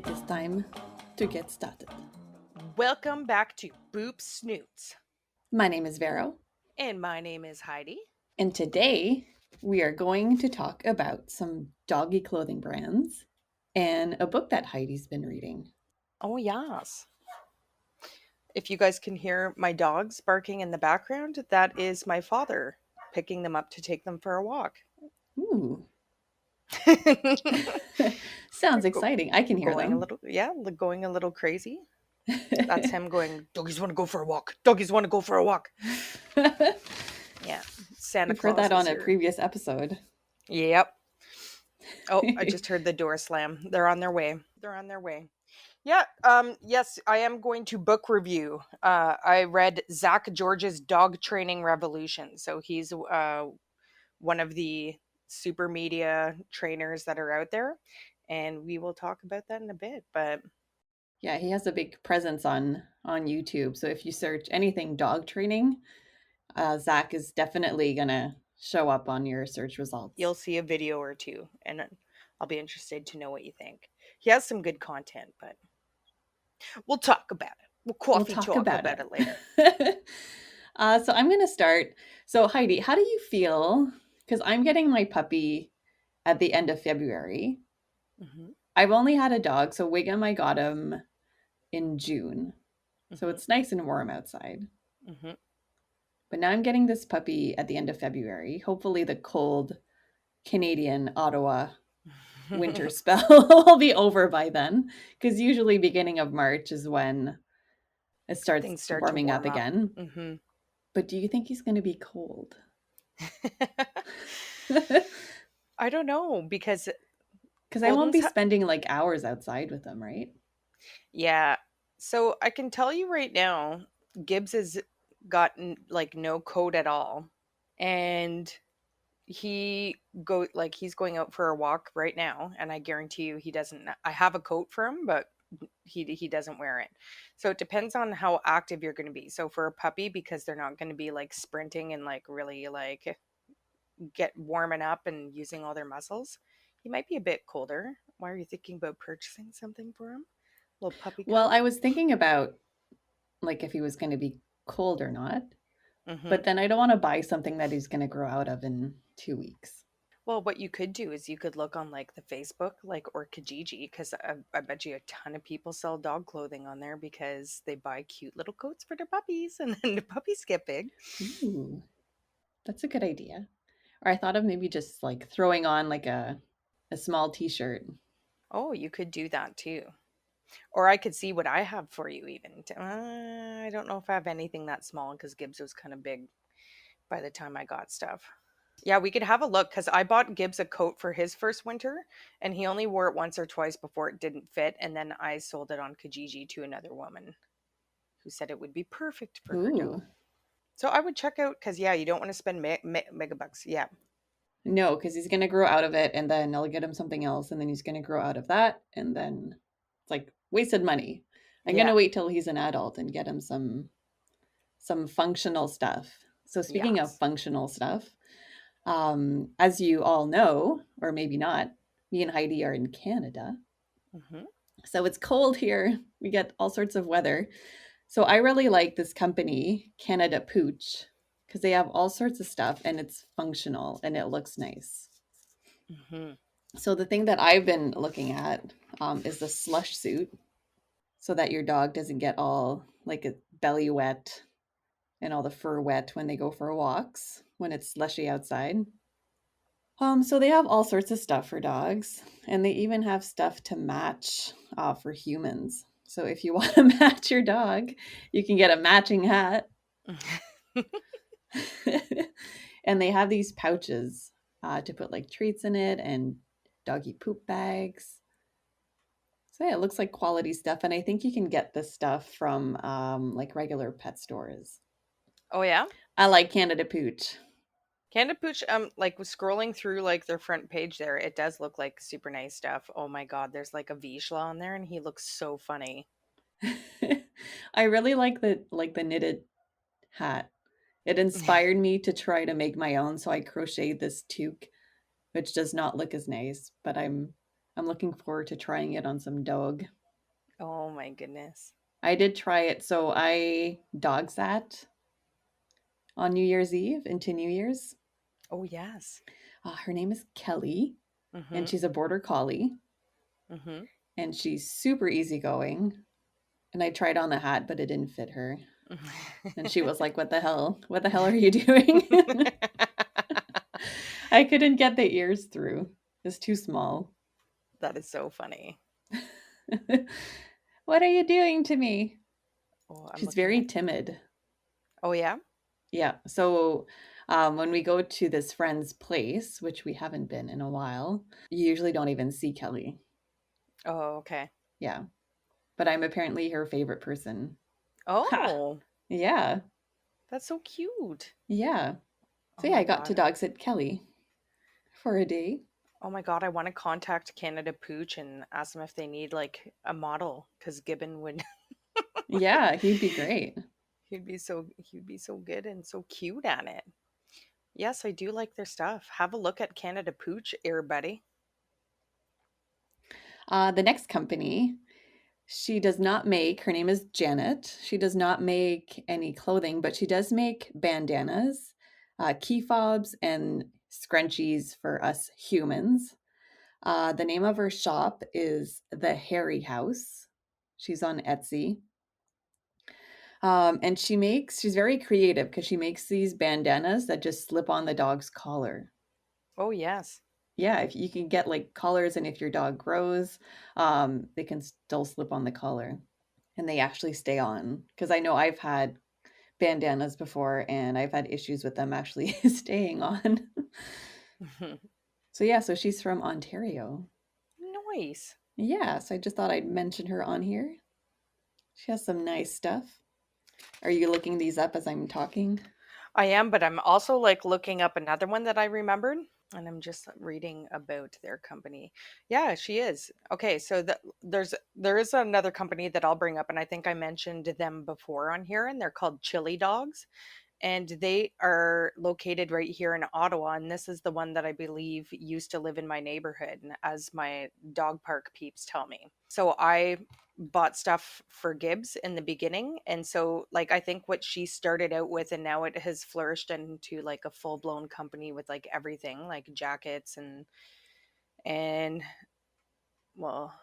It is time to get started. Welcome back to Boop Snoots. My name is Vero, And my name is Heidi. and today we are going to talk about some doggy clothing brands and a book that Heidi's been reading. Oh, yes. If you guys can hear my dogs barking in the background, that is my father picking them up to take them for a walk. Ooh, sounds exciting. I can hear them. Going a little crazy. That's him going, doggies want to go for a walk. Doggies want to go for a walk. Yeah, Santa We've heard Claus that is on a here. previous episode. Yep. Oh, I just heard the door slam. They're on their way. They're on their way. Yeah, yes, I am going to book review. I read Zach George's Dog Training Revolution. So he's one of the super media trainers that are out there, and we will talk about that in a bit. But Yeah, he has a big presence on YouTube. So if you search anything dog training, Zach is definitely gonna show up on your search results. you'll see a video or two, and I'll be interested to know what you think. He has some good content, but we'll talk about it. We'll We'll coffee talk talk about about it later. it. So I'm going to start. So, Heidi, how do you feel? Because I'm getting my puppy at the end of February. Hmm. I've only had a dog. So, Wiggum, I got him in June. So, Hmm. it's nice and warm outside. Hmm. But now I'm getting this puppy at the end of February. Hopefully, the cold Canadian Ottawa winter spell will be over by then. Because usually, beginning of March is when it starts Things start to warming up warm up. again. Hmm. But do you think he's going to be cold? I don't know because Because I won't Golden's be spending like hours outside with them, right? yeah. So I can tell you right now, Gibbs has gotten like no coat at all. And he's going out for a walk right now, and I guarantee you he doesn't. I have a coat for him, but he doesn't wear it. So it depends on how active you're going to be. So for a puppy, because they're not going to be like sprinting and like really like get warming up and using all their muscles, he might be a bit colder. Why are you thinking about purchasing something for him? Little puppy Well, coat? I was thinking about like if he was going to be cold or not, Mm-hmm. but then I don't want to buy something that he's going to grow out of in 2 weeks. Well, what you could do is you could look on like the Facebook, like or Kijiji, because I bet you a ton of people sell dog clothing on there because they buy cute little coats for their puppies, and then the puppies get big. Ooh, that's a good idea. Or I thought of maybe just like throwing on like a small t-shirt. Oh, you could do that too. Or I could see what I have for you, even. I don't know if I have anything that small because Gibbs was kind of big by the time I got stuff. Yeah, we could have a look because I bought Gibbs a coat for his first winter and he only wore it once or twice before it didn't fit. And then I sold it on Kijiji to another woman who said it would be perfect for her Ooh. dog. So I would check out because, yeah, you don't want to spend megabucks. Yeah. No, because he's going to grow out of it and then I'll get him something else and then he's going to grow out of that and then it's like wasted money. I'm going to Yeah. wait till he's an adult and get him some functional stuff. So speaking of Yes. functional stuff, as you all know, or maybe not, me and Heidi are in Canada. Hmm. So it's cold here. We get all sorts of weather. So I really like this company, Canada Pooch, because they have all sorts of stuff and it's functional and it looks nice. Hmm. So the thing that I've been looking at is the slush suit so that your dog doesn't get all like a belly wet and all the fur wet when they go for walks when it's slushy outside. So they have all sorts of stuff for dogs, and they even have stuff to match for humans. So if you want to match your dog, you can get a matching hat. And they have these pouches to put like treats in it and doggy poop bags. So yeah, it looks like quality stuff, and I think you can get this stuff from like regular pet stores. Oh, yeah. I like Canada Pooch. Canada Pooch, like was scrolling through like their front page there, it does look like super nice stuff. Oh my God, there's like a Vishla on there and he looks so funny. I really like the knitted hat. It inspired me to try to make my own, so I crocheted this toque, which does not look as nice, but I'm looking forward to trying it on some dog. Oh my goodness. I did try it. So I dog sat on New Year's Eve into New Year's. Oh yes. Her name is Kelly, and Mhm. she's a border collie, Mhm. and she's super easygoing. And I tried on the hat, but it didn't fit her. And she was like, "What the hell? What the hell are you doing?" I couldn't get the ears through. It's too small. That is so funny. What are you doing to me? Oh, I'm She's looking very at. timid. Oh yeah. Yeah. So when we go to this friend's place, which we haven't been in a while, you usually don't even see Kelly. Oh okay. Yeah. But I'm apparently her favorite person. Ha. Oh, Yeah. that's so cute. Yeah. So Oh yeah, my I got to god. dog sit Kelly for a day. Oh my god, I want to contact Canada Pooch and ask them if they need like a model because Gibbon would Yeah, he'd be great. he'd be so good and so cute at it. Yes, I do like their stuff. Have a look at Canada Pooch, everybody. The next company, she does not make, her name is Janet. She does not make any clothing, but she does make bandanas, key fobs, and scrunchies for us humans. The name of her shop is The Hairy House. She's on Etsy. And she's very creative because she makes these bandanas that just slip on the dog's collar. Oh yes. Yeah, if you can get like collars, and if your dog grows, they can still slip on the collar and they actually stay on. Because I know I've had bandanas before and I've had issues with them actually staying on. So yeah, so she's from Ontario. Nice. Yeah, so I just thought I'd mention her on here. She has some nice stuff. Are you looking these up as I'm talking? I am, but I'm also like looking up another one that I remembered, and I'm just reading about their company. Yeah, she is. Okay, so there is another company that I'll bring up, and I think I mentioned them before on here, and they're called Chili Dogs, and they are located right here in Ottawa. And this is the one that I believe used to live in my neighborhood, as my dog park peeps tell me. So I bought stuff for Gibbs in the beginning, and so like I think what she started out with, and now it has flourished into like a full blown company with like everything, like jackets and well,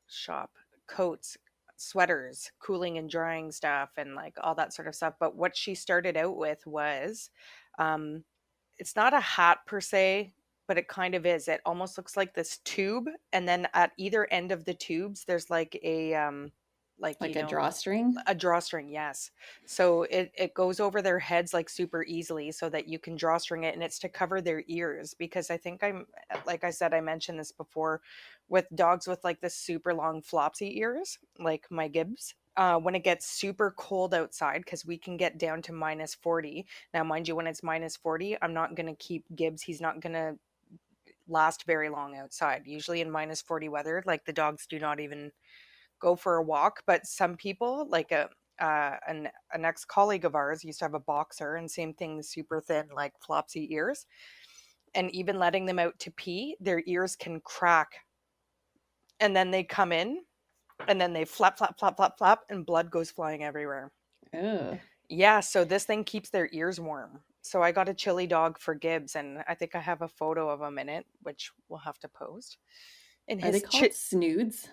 shop coats, sweaters, cooling and drying stuff, and like all that sort of stuff. But what she started out with was, um, it's not a hat per se, but it kind of is. It almost looks like this tube, and then at either end of the tubes, there's like like Like a drawstring? a drawstring, yes. So it goes over their heads like super easily so that you can drawstring it, and it's to cover their ears because I think like I said, I mentioned this before with dogs with like the super long flopsy ears, like my Gibbs. When it gets super cold outside, because we can get down to -40. Now, mind you, when it's -40, I'm not going to keep Gibbs. He's not going to last very long outside. Usually in -40 weather, like the dogs do not even go for a walk. But some people, like an ex colleague of ours, used to have a boxer, and same thing, the super thin, like flopsy ears. And even letting them out to pee, their ears can crack, and then they come in, and then they flap, flap, flap, flap, flap, and blood goes flying everywhere. Ugh. Yeah, so this thing keeps their ears warm. So I got a chili dog for Gibbs, and I think I have a photo of him in it, which we'll have to post. In Are they his called snoods?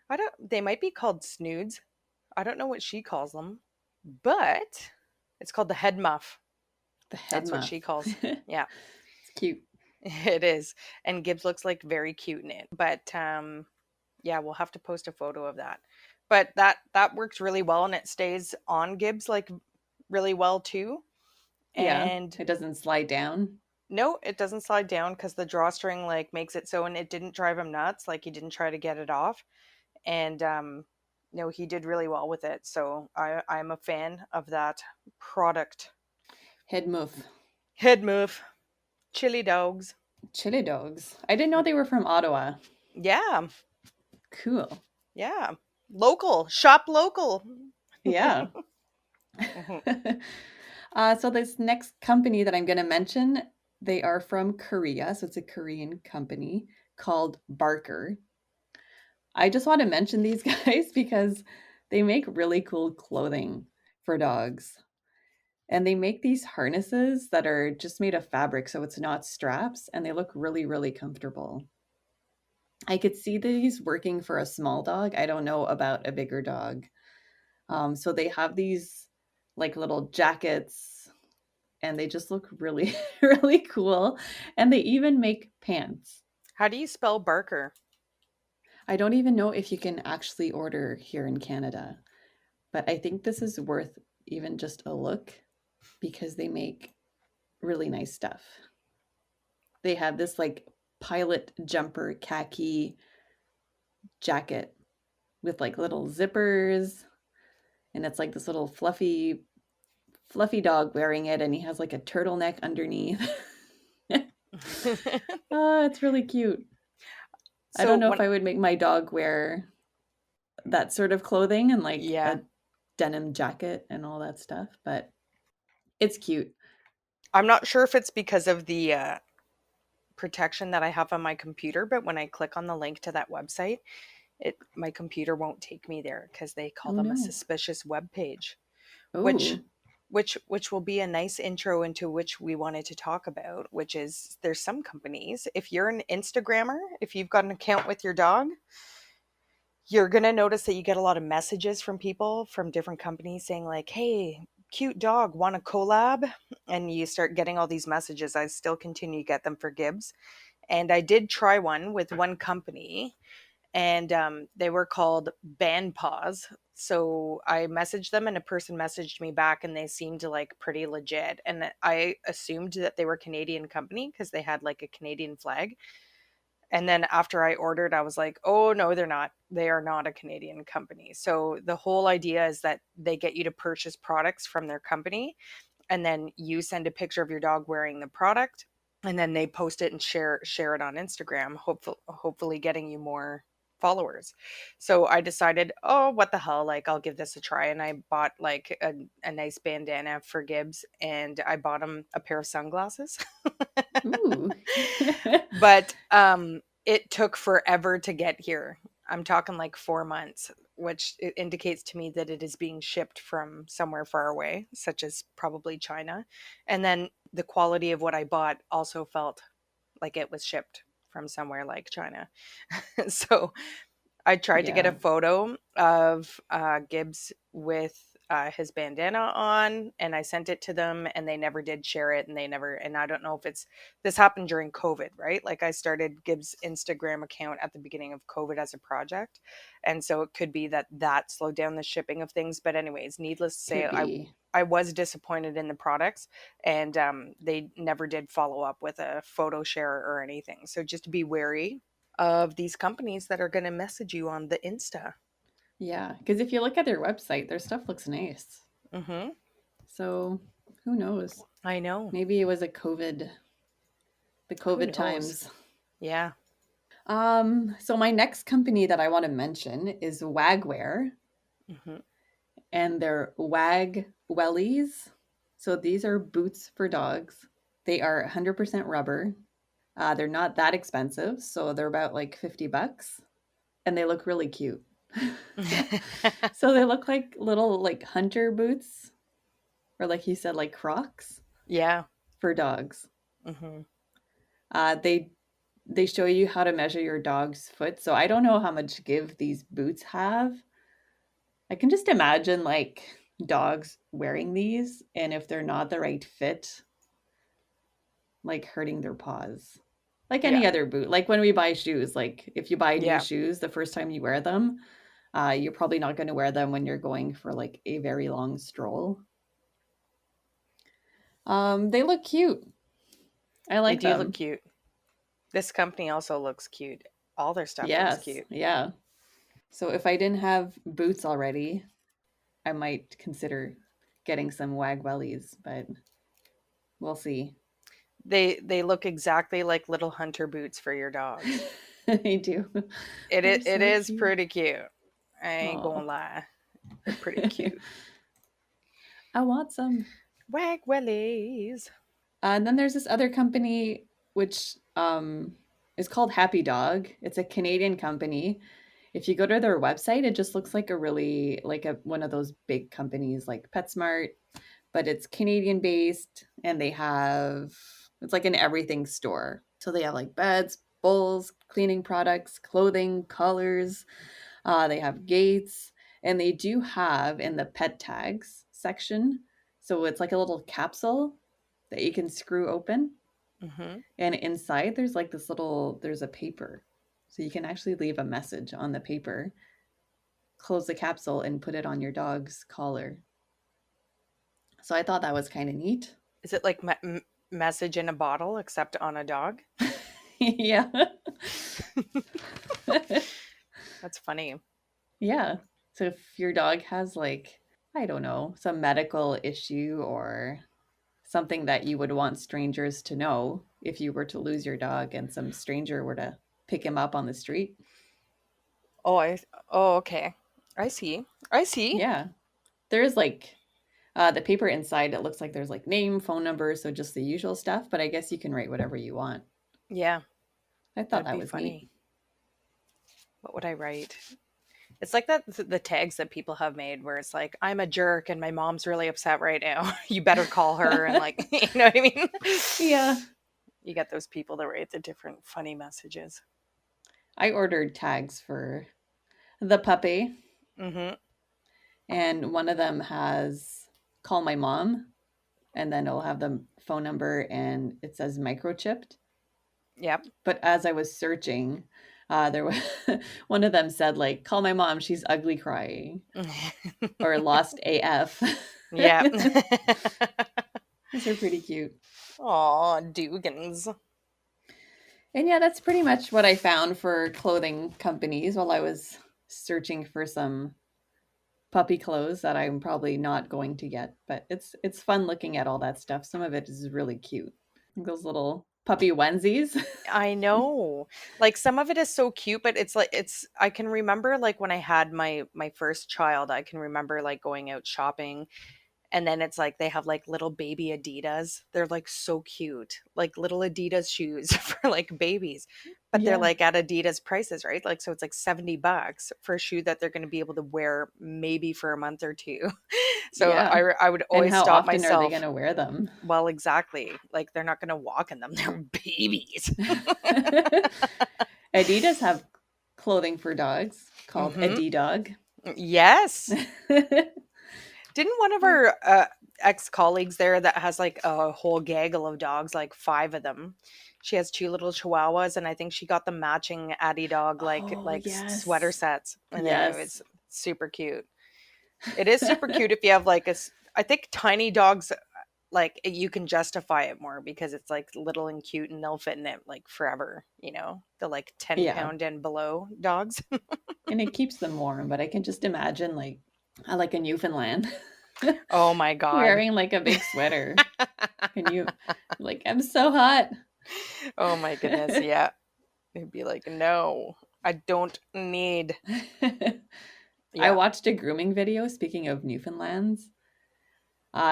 I don't. They might be called snoods. I don't know what she calls them, but it's called the head muff. The head That's what muff. she calls. It's Yeah, cute. it is. And Gibbs looks like very cute in it. But yeah, we'll have to post a photo of that. But that works really well, and it stays on Gibbs like really well too. Yeah, And it doesn't slide down. no, it doesn't slide down because the drawstring like makes it so, and it didn't drive him nuts. Like he didn't try to get it off, and no, he did really well with it. So I'm a fan of that product. Head muff. Head move, chili dogs. Chili dogs. I didn't know they were from Ottawa. Yeah, Cool. yeah. Local, shop local. Yeah. Mhm. So this next company that I'm going to mention, they are from Korea, so it's a Korean company. called Barker. I just want to mention these guys because they make really cool clothing for dogs. And they make these harnesses that are just made of fabric, so it's not straps, and they look really, really comfortable. I could see these working for a small dog. I don't know about a bigger dog. So they have these like little jackets, and they just look really, really cool. And they even make pants. How do you spell Barker? I don't even know if you can actually order here in Canada, but I think this is worth even just a look because they make really nice stuff. They have this like pilot jumper khaki jacket with like little zippers, and it's like this little fluffy dog wearing it, and he has like a turtleneck underneath. Oh, it's really cute. I So don't know if when I would make my dog wear that sort of clothing and like yeah, a denim jacket and all that stuff, but it's cute. I'm not sure if it's because of the protection that I have on my computer, but when I click on the link to that website, it my computer won't take me there because they call Oh them a no. suspicious web page, which Oh, which will be a nice intro into which we wanted to talk about, which is there's some companies, if you're an Instagrammer, if you've got an account with your dog, you're going to notice that you get a lot of messages from people from different companies saying like, "Hey, cute dog, want a collab?" And you start getting all these messages. I still continue to get them for Gibbs. And I did try one with one company, and they were called Band Paws. So I messaged them, and a person messaged me back, and they seemed like pretty legit. And I assumed that they were a Canadian company because they had like a Canadian flag. And then after I ordered, I was like, oh, no, they're not. They are not a Canadian company. So the whole idea is that they get you to purchase products from their company, and then you send a picture of your dog wearing the product, and then they post it and share it on Instagram, hopefully getting you more followers. So I decided, oh, what the hell, like I'll give this a try, and I bought like a nice bandana for Gibbs, and I bought him a pair of sunglasses. ooh. But it took forever to get here. I'm talking like 4 months, which it indicates to me that it is being shipped from somewhere far away, such as probably China. And then the quality of what I bought also felt like it was shipped from somewhere like China. So I tried to get a Yeah. photo of Gibbs with his bandana on, and I sent it to them, and they never did share it, and they never. And I don't know if it's this happened during COVID, right? Like I started Gibbs' Instagram account at the beginning of COVID as a project, and so it could be that that slowed down the shipping of things. But anyways, needless to say, Could be. I was disappointed in the products, and they never did follow up with a photo share or anything. So just be wary of these companies that are going to message you on the Insta. Yeah, because if you look at their website, their stuff looks nice. Mm-hmm. So who knows? I know. Maybe it was the Who COVID knows? times. Yeah. So my next company that I want to mention is Wagwear, Mm-hmm. and they're Wag Wellies. So these are boots for dogs. They are 100% rubber. They're not that expensive, so they're about like $50, and they look really cute. So they look like little like hunter boots, or like you said, like Crocs Yeah. for dogs. Mm-hmm. They show you how to measure your dog's foot. So I don't know how much give these boots have. I can just imagine like dogs wearing these, and if they're not the right fit, like hurting their paws. Like Yeah. any other boot. Like when we buy shoes, like if you buy new Yeah. shoes the first time you wear them, you're probably not going to wear them when you're going for like a very long stroll. They look cute. I They like do look them. cute. This company also looks cute. All their stuff looks Yes, cute. yeah. So if I didn't have boots already, I might consider getting some wag wellies, but we'll see. They look exactly like little hunter boots for your dogs. They do. They're It so is cute. pretty cute. I ain't Oh, gonna lie. They're pretty cute. I want some. Wag wellies. And then there's this other company which is It's called Happy Dog. It's a Canadian company. If you go to their website, it just looks like a really like a one of those big companies like PetSmart, but it's Canadian based and they have it's like an everything store. So they have like beds, bowls, cleaning products, clothing, collars, they have gates, and they do have in the pet tags section. So it's like a little capsule that you can screw open. Mm-hmm. And inside, there's like this little, there's a paper. So you can actually leave a message on the paper, close the capsule, and put it on your dog's collar. So I thought that was kind of neat. Is it like message in a bottle, except on a dog? Yeah. That's funny. Yeah. So if your dog has like, I don't know, some medical issue or something that you would want strangers to know if you were to lose your dog and some stranger were to pick him up on the street. Oh, oh, okay. I see. I see. Yeah. There's like the paper inside, it looks like there's like name, phone number, so just the usual stuff, but I guess you can write whatever you want. Yeah, I thought that'd that be was neat. funny. What would I write? It's like that the tags that people have made where it's like, I'm a jerk and my mom's really upset right now. You better call her and like, you know what I mean? Yeah. You get those people that write the different funny messages. I ordered tags for the puppy, Mm-hmm. and one of them has call my mom, and then it'll have the phone number and it says microchipped. Yep. But as I was searching, there was one of them said like, "Call my mom, she's ugly crying," or "Lost AF." Yeah. Those are pretty cute. Aw, Dugans. And yeah, that's pretty much what I found for clothing companies while I was searching for some puppy clothes that I'm probably not going to get. But it's fun looking at all that stuff. Some of it is really cute. Those little puppy onesies. I know. Like some of it is so cute, but it's like I can remember like when I had my first child, I can remember like going out shopping and then it's like they have like little baby Adidas. They're like so cute. Like little Adidas shoes for like babies. But they're Yeah. like at Adidas prices, right? Like so it's like $70 for a shoe that they're going to be able to wear maybe for a month or two. So Yeah. I would And always how stop often are they going myself. to wear them? Well, exactly. Like they're not going to walk in them. They're babies. Adidas have clothing for dogs called Mhm. Adidog. Yes. Didn't one of our ex-colleagues there that has like a whole gaggle of dogs, like 5 of them. She has 2 little chihuahuas and I think she got the matching Addy dog Oh, sweater yes. sets and it's Yes. super cute. It is super cute if you have like I think tiny dogs like you can justify it more because it's like little and cute and they'll fit in it like forever, you know. The like 10 Yeah. pound and below dogs. And it keeps them warm, but I can just imagine like I like a Newfoundland Oh my god. wearing like a big sweater. Can you like I'm so hot. Oh my goodness, yeah. It'd be like, no, I don't need. I Yeah. watched a grooming video, speaking of Newfoundlands.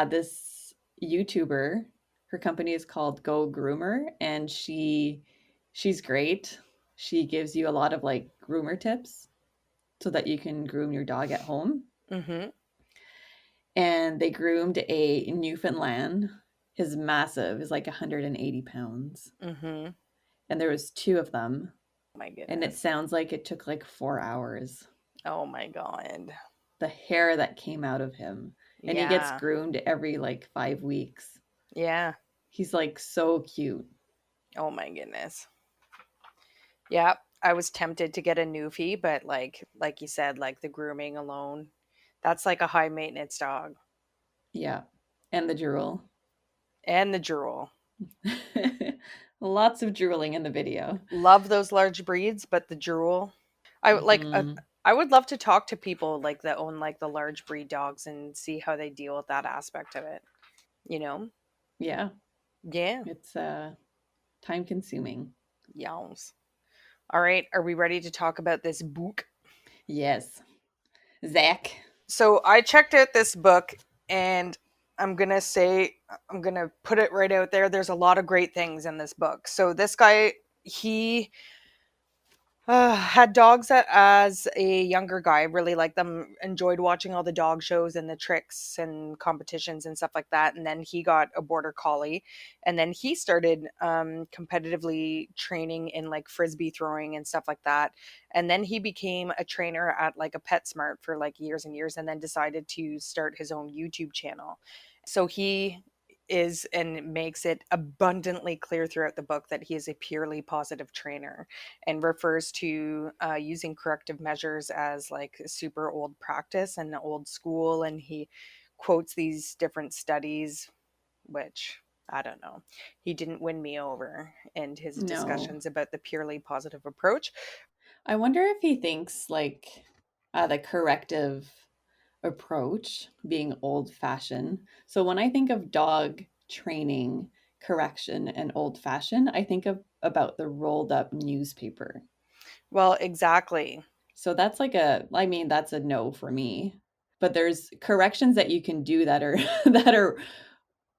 This YouTuber, her company is called Go Groomer, and she's great. She gives you a lot of like groomer tips so that you can groom your dog at home. Mm-hmm. And they groomed a Newfoundland. His massive is like 180 pounds. Mm-hmm. And there was 2 of them. Oh my And it goodness. sounds like it took like 4 hours. Oh my god. The hair that came out of him. And he gets Yeah. groomed every like 5 weeks. Yeah. He's like so cute. Oh my goodness. Yeah. I was tempted to get a Newfie, but like you said, like the grooming alone, that's like a high maintenance dog. Yeah. And the drool. And the drool. Lots of drooling in the video. Love those large breeds, but the drool. I would like Hmm. I would love to talk to people like that own like the large breed dogs and see how they deal with that aspect of it. You know? Yeah. Yeah. It's time consuming. Yowns. All right, are we ready to talk about this book? Yes. Zach. So I checked out this book and I'm gonna put it right out there. There's a lot of great things in this book. So this guy, he had dogs as a younger guy, really liked them, enjoyed watching all the dog shows and the tricks and competitions and stuff like that. And then he got a border collie, and then he started competitively training in like frisbee throwing and stuff like that. And then he became a trainer at like a PetSmart for like years and years, and then decided to start his own YouTube channel. So he is, and makes it abundantly clear throughout the book, that he is a purely positive trainer, and refers to using corrective measures as like super old practice and old school. And he quotes these different studies, which I don't know. He didn't win me over in his No. discussions about the purely positive approach. I wonder if he thinks like the corrective approach being old fashioned. So when I think of dog training, correction, and old fashioned, I think of about the rolled up newspaper. Well, exactly. So that's like I mean, that's a no for me. But there's corrections that you can do that are that are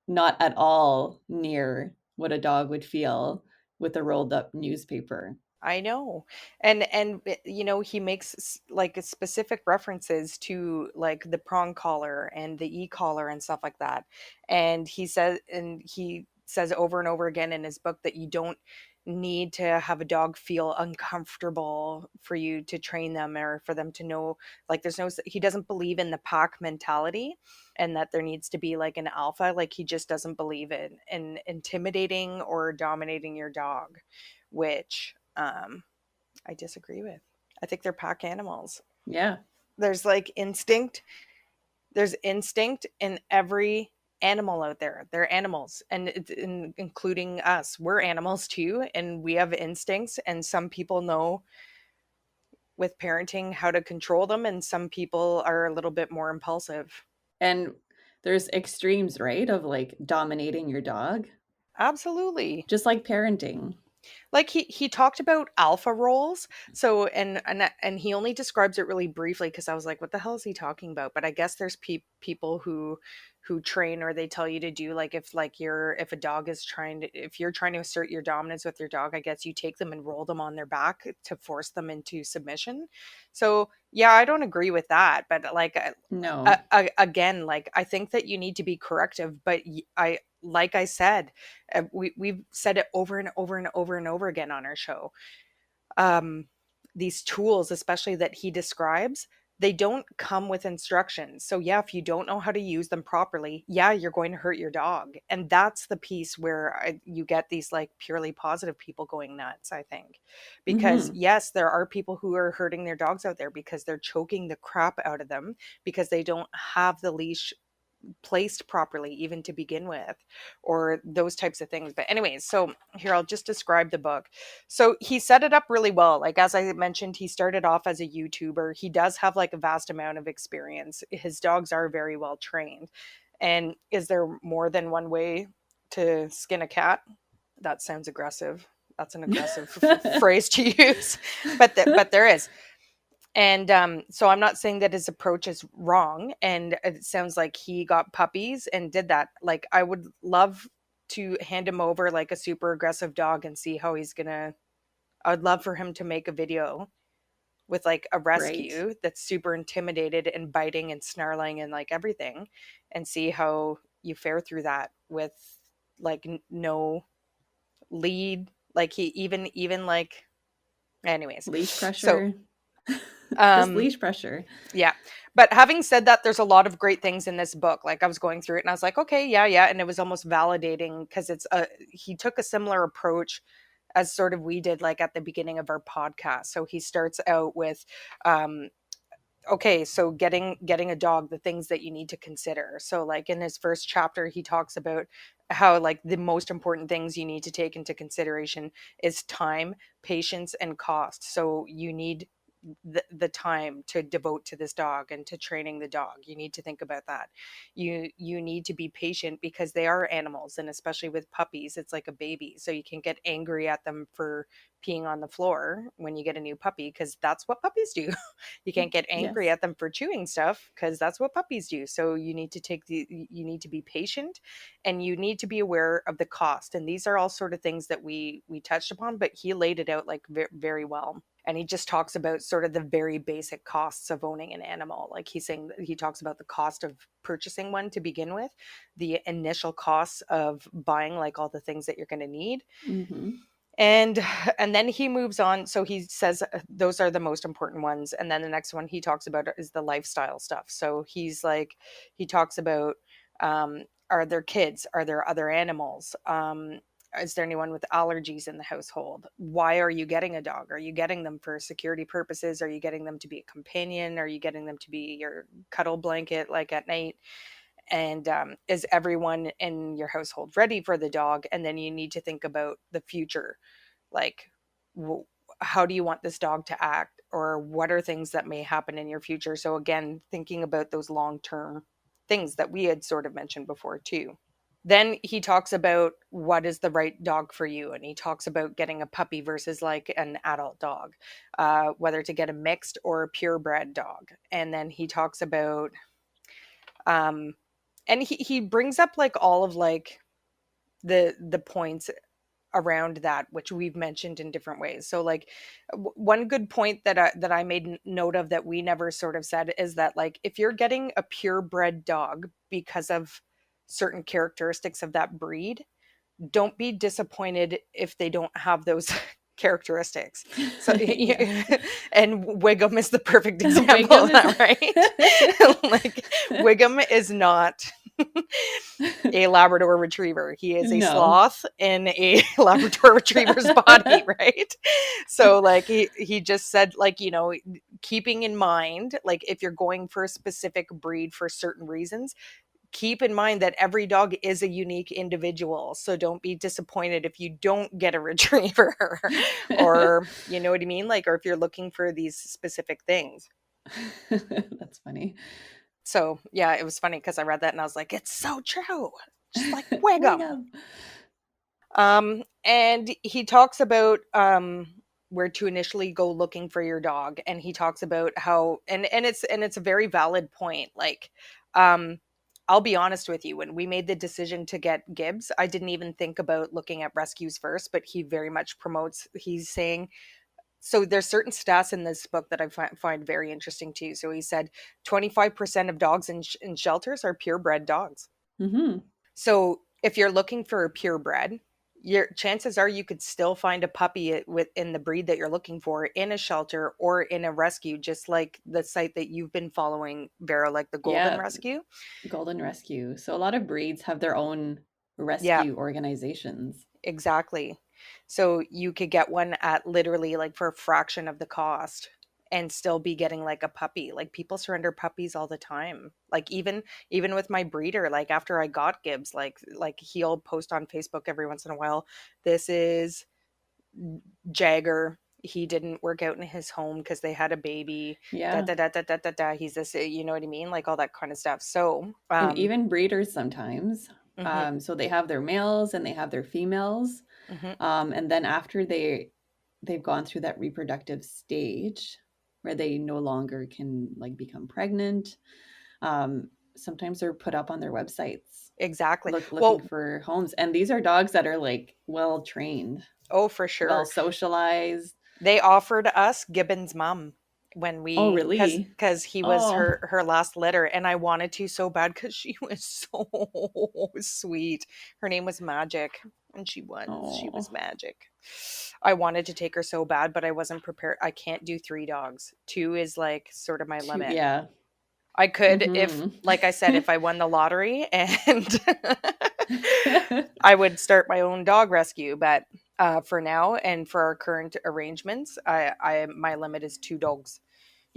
not at all near what a dog would feel with a rolled up newspaper. I know. And you know, he makes like specific references to like the prong collar and the e-collar and stuff like that. And he says over and over again in his book that you don't need to have a dog feel uncomfortable for you to train them, or for them to know, like there's no, he doesn't believe in the pack mentality, and that there needs to be like an alpha. Like he just doesn't believe in intimidating or dominating your dog, which I disagree with. I think they're pack animals. Yeah. There's like instinct. There's instinct in every animal out there. They're animals, and including us. We're animals too, and we have instincts. And some people know with parenting how to control them, and some people are a little bit more impulsive. And there's extremes, right? Of like dominating your dog, Absolutely. just like parenting. Like he talked about alpha roles. So and he only describes it really briefly, because I was like, what the hell is he talking about? But I guess there's people who train, or they tell you to do, like if like you're, if a dog is trying to, if you're trying to assert your dominance with your dog, I guess you take them and roll them on their back to force them into submission. So yeah, I don't agree with that, but like No. again, like I think that you need to be corrective, but I, like I said, we've said it over and over and over and over again on our show. Um, these tools, especially that he describes, they don't come with instructions. So yeah, if you don't know how to use them properly, yeah, you're going to hurt your dog. And that's the piece where you get these like purely positive people going nuts, I think. Because Hmm. yes, there are people who are hurting their dogs out there because they're choking the crap out of them, because they don't have the leash placed properly even to begin with, or those types of things. But anyways, so here I'll just describe the book. So he set it up really well. Like as I mentioned, he started off as a YouTuber. He does have like a vast amount of experience. His dogs are very well trained. And is there more than one way to skin a cat? That sounds aggressive. That's an aggressive phrase to use, but there is. And so I'm not saying that his approach is wrong. And it sounds like he got puppies and did that. Like I would love to hand him over like a super aggressive dog and see how he's gonna. I would love for him to make a video with like a Right. rescue that's super intimidated and biting and snarling and like everything, and see how you fare through that with like no lead. Like he even like, anyways. Leash So pressure. Just um leash pressure. yeah. But having said that, there's a lot of great things in this book. Like I was going through it and I was like, okay, yeah, yeah. And it was almost validating, because he took a similar approach as sort of we did like at the beginning of our podcast. So he starts out with, um, okay, so getting a dog, the things that you need to consider. So like in his first chapter, he talks about how like the most important things you need to take into consideration is time, patience, and cost. So you need the time to devote to this dog and to training the dog. You need to think about that. You need to be patient because they are animals, and especially with puppies, it's like a baby. So you can get angry at them for peeing on the floor when you get a new puppy, because that's what puppies do. You can't get angry Yes. at them for chewing stuff because that's what puppies do. So you need to be patient, and you need to be aware of the cost. And these are all sort of things that we touched upon, but he laid it out like very well. And he just talks about sort of the very basic costs of owning an animal. Like he's saying that he talks about the cost of purchasing one to begin with, the initial costs of buying like all the things that you're going to need. Hmm. and and then he moves on. So he says those are the most important ones, and then the next one he talks about is the lifestyle stuff. So he's like, he talks about, are there kids, are there other animals, is there anyone with allergies in the household? Why are you getting a dog? Are you getting them for security purposes? Are you getting them to be a companion? Are you getting them to be your cuddle blanket like at night? And is everyone in your household ready for the dog? And then you need to think about the future, like, w- how do you want this dog to act, or what are things that may happen in your future? So again, thinking about those long term things that we had sort of mentioned before too. Then he talks about what is the right dog for you, and he talks about getting a puppy versus like an adult dog, whether to get a mixed or a purebred dog. And then he talks about, um, and he brings up like all of like the points around that, which we've mentioned in different ways. So like, one good point that I made note of that we never sort of said is that, like, if you're getting a purebred dog because of certain characteristics of that breed, don't be disappointed if they don't have those characteristics. So Yes. and Wiggum is the perfect example Wiggum of is that, right? Like, Wiggum is not a Labrador retriever. He is a no. sloth in a Labrador retriever's body, right? So like, he just said, like, keeping in mind, like, if you're going for a specific breed for certain reasons, keep in mind that every dog is a unique individual. So don't be disappointed if you don't get a retriever, or you know what I mean? Like, or if you're looking for these specific things. That's funny. So yeah, it was funny because I read that and I was like, it's so true. Just like Wiggum. Wiggum. And he talks about where to initially go looking for your dog, and he talks about how, and it's a very valid point. Like, um, I'll be honest with you, when we made the decision to get Gibbs, I didn't even think about looking at rescues first, but he very much promotes. He's saying, so there's certain stats in this book that I find very interesting too. So he said 25% of dogs in shelters are purebred dogs. Hmm. So if you're looking for a purebred, your chances are you could still find a puppy within the breed that you're looking for in a shelter or in a rescue, just like the site that you've been following, Vera, like the Golden Yeah, Rescue. golden rescue. So a lot of breeds have their own Yeah, rescue organizations. exactly. So you could get one at literally like for a fraction of the cost and still be getting like a puppy. Like, people surrender puppies all the time. Like, even with my breeder, like after I got Gibbs, like he'll post on Facebook every once in a while, this is Jagger. He didn't work out in his home because they had a baby. Da Yeah. da da da da da da. He's this, you know what I mean? Like all that kind of stuff. So, And even breeders sometimes. mhm, So they have their males and they have their females. mhm, And then after they've gone through that reproductive stage where they no longer can like become pregnant, sometimes they're put up on their websites exactly. looking Well, for homes. And these are dogs that are like well trained, oh, for well sure. socialized. They offered us Gibbon's mom when Oh, we, really? because he was Oh, her last litter, and I wanted to so bad because she was so sweet. Her name was Magic, and she was oh, magic. I wanted to take her so bad, but I wasn't prepared. I can't do three dogs. Two is like sort of my two, limit. yeah. I could, if, Mm-hmm. like I said, if I won the lottery, and I would start my own dog rescue. But for now and for our current arrangements, I my limit is two dogs.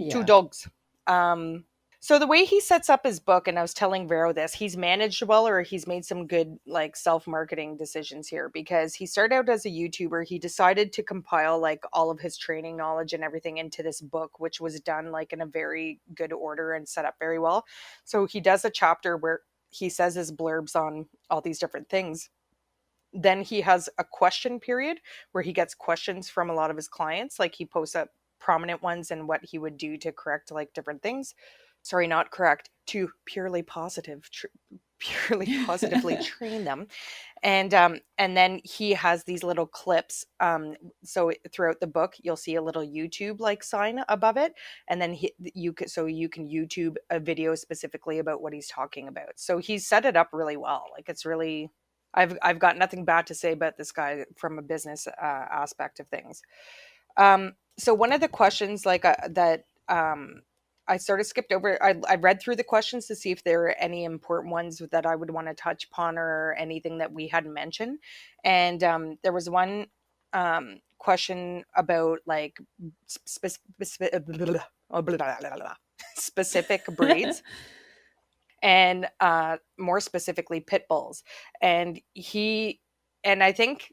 Two Yeah. dogs. Um, So the way he sets up his book, and I was telling Vero this, he's managed well, or he's made some good like self-marketing decisions here, because he started out as a YouTuber. He decided to compile like all of his training knowledge and everything into this book, which was done like in a very good order and set up very well. So he does a chapter where he says his blurbs on all these different things. Then he has a question period where he gets questions from a lot of his clients. Like he posts up prominent ones and what he would do to correct like different things. Sorry, not correct, to purely positively train them. And then he has these little clips. So throughout the book you'll see a little YouTube like sign above it, and then you can YouTube a video specifically about what he's talking about. So he's set it up really well. Like it's really, I've got nothing bad to say about this guy from a business aspect of things. So one of the questions like that I sort of skipped over. I read through the questions to see if there are any important ones that I would want to touch upon, or anything that we hadn't mentioned. And there was one question about like specific breeds, and more specifically pit bulls. And I think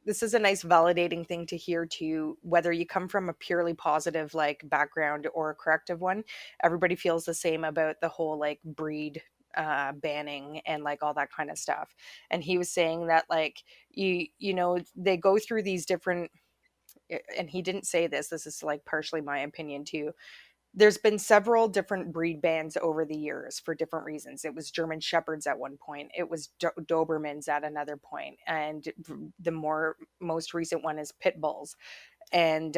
this is a nice validating thing to hear too, whether you come from a purely positive like background or a corrective one. Everybody feels the same about the whole like breed banning and like all that kind of stuff. And he was saying that like you know they go through these different, and he didn't say this is like partially my opinion too. There's been several different breed bans over the years for different reasons. It was German Shepherds at one point. It was Dobermans at another point, and the most recent one is pit bulls. And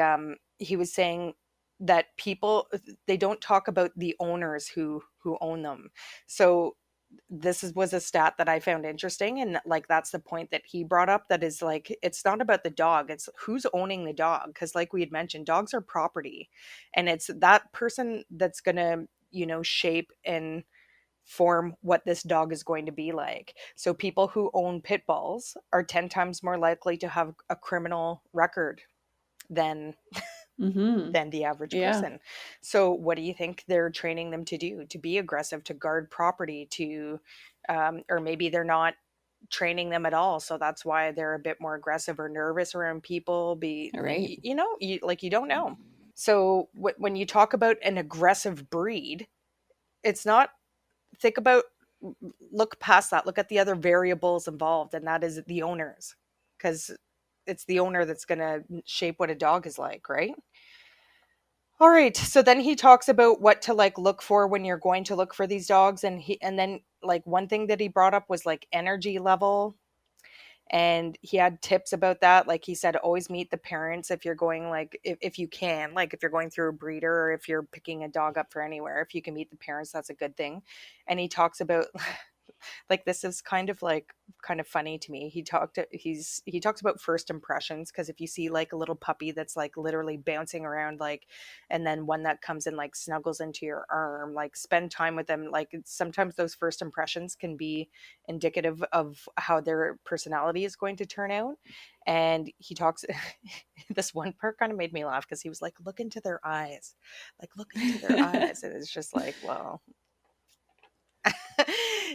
he was saying that people, they don't talk about the owners who own them. So was a stat that I found interesting, and like that's the point that he brought up, that is like it's not about the dog, it's who's owning the dog, because like we had mentioned, dogs are property, and it's that person that's going to, shape and form what this dog is going to be like. So people who own pit bulls are 10 times more likely to have a criminal record than Mm-hmm. the average Yeah. person. So, what do you think they're training them to do? To be aggressive, to guard property, or maybe they're not training them at all. So that's why they're a bit more aggressive or nervous around people. All right. You don't know. So, when you talk about an aggressive breed, it's not, think about, look past that, look at the other variables involved, and that is the owners. Because it's the owner that's going to shape what a dog is like, right? All right. So then he talks about what to like look for when you're going to look for these dogs, and then like one thing that he brought up was like energy level, and he had tips about that. Like he said, always meet the parents if you're going, like if you can, like if you're going through a breeder or if you're picking a dog up for anywhere, if you can meet the parents, that's a good thing. And he talks about like, this is kind of funny to me. He talks about first impressions, because if you see like a little puppy that's like literally bouncing around, like, and then one that comes and like snuggles into your arm, like spend time with them. Like sometimes those first impressions can be indicative of how their personality is going to turn out. And he talks this one part kind of made me laugh, because he was like, look into their eyes, like look into their eyes. And it's just like, well,